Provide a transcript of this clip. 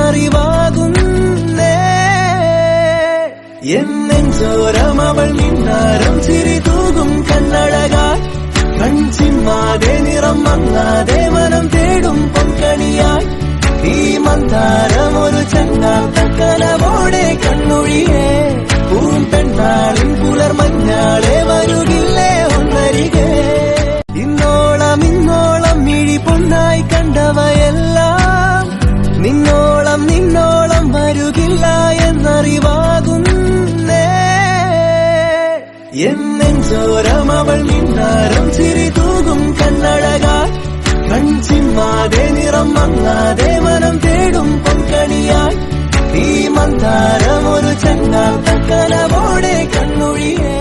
എന്നറിവാകുന്നേ. എന്നെഞ്ചോരം അവൾ മിന്നാരം ചിരി തൂകും കണ്ണഴകായി, കൺചിമ്മാതെ നിറം മങ്ങാതെ മനം തേടും പൊൻകണിയായി. ഈ മന്ദാരം ഒരു ചങ്ങാത്തക്കനവോടെ കണ്ണൊഴിയേ, പൂമ്പെണ്ണാളിൻ പുലർമഞ്ഞാളെ വരുകില്ലേ ഒന്നരികെ. ഇന്നോളം മിഴി പൊന്നായി കണ്ടവയെല്ലാം നിന്നോളം വരുകില്ല എന്നറിവാകുന്നേ. എന്നെഞ്ചോരം അവൾ മിന്നാരം ചിരി തൂകും കണ്ണഴകായി, കൺചിമ്മാതെ നിറം മങ്ങാതെ മനം തേടും പൊൻകണിയായി. ഈ മന്ദാരം ഒരു ചങ്ങാത്തക്കനവോടെ കണ്ണൊഴിയേ.